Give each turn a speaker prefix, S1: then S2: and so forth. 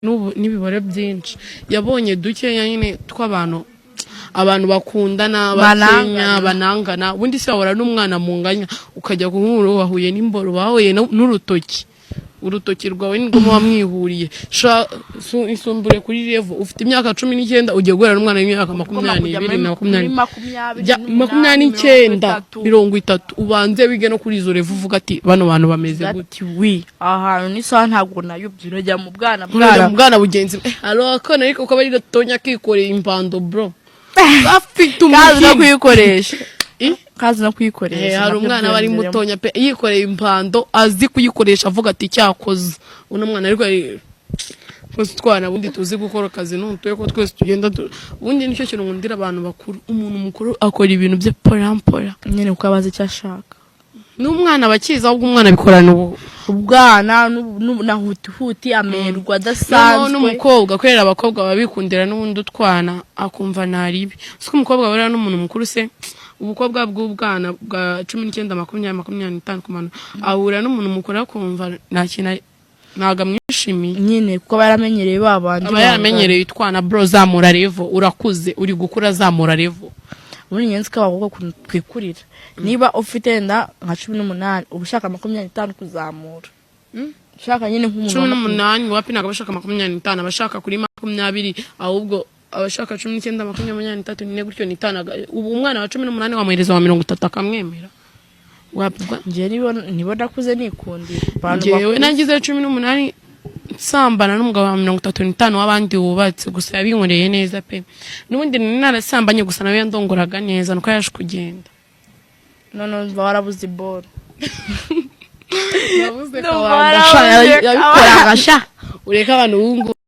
S1: n'ubu n'ibibore byinshi yabonye dukeya nyine tw'abantu abantu bakundana bakenya banangana ubundi se wahora n'umwana munganya ukajya kunkuru wahuye n'imboro bahuye n'urutoki urutoki rwawe ngo wamwihuriye isumbure kuri revo ufite imyaka 19 ugiye guhera n'umwana w'imyaka 20 na 29 ubanze wige no kuri izo revo uvuga ati bano bantu bameze gute
S2: ahantu n'isaha ntabwo nayubyiro jya mu
S1: bwana bugenzi alo akana ariko uko bari gatonya kikoreye impando bro afite
S2: umukazi no kuyikoresha kazi no kuyikoresha
S1: hari umwana bari mutonya pe yikoreye impando azi kuyikoresha avuga ati cyakoze uno mwana ariko twese twana bundi tuzi gukora akazi n'utuye ko twese tugenda bundi nicyo kintu ngundira abantu bakuru umuntu mukuru akora ibintu bye porampora
S2: nyene uko abazi cyashaka
S1: n'umwana bakiza ahubwo umwana bikorana
S2: ubwana na huti amerwa adasanzwe
S1: n'umukobwa kwera abakobwa babikundira n'ubundi utwana akumva naribi siko umukobwa bara n'umuntu mukuru se ubukobwa bw'ubwana bwa 19-25 kumana ahura n'umuntu mukuru akumva nakina naga mwishimiye
S2: nyine kuko baramenyereye babandi
S1: baramenyereye itwana bro zamura revo urakuze uri gukura zamura revo
S2: muri nyenzi kabakobwa kwikurira niba ufite nda nka 18 ubushaka 25 kuzamura shaka nyine nk'umuntu
S1: 18 wapi nagabashaka 25 abashaka kuri 20 ahubwo abashaka 19-23 nyine gutyo nitanaga ubu umwana wa 18 wamuhereza wa 30 akamwemera wapwa
S2: nje nibo ndakuze nikundira
S1: jewe nagize 18 sambana n'umugabo wa 35 wabandi wubatse gusa yabinkoreye neza pe n'ubundi narasambanye gusa nawe ndongoraga neza nuko yaje kugenda
S2: none barabuze ball
S1: babuze kabanda yabikora gasha ureka abantu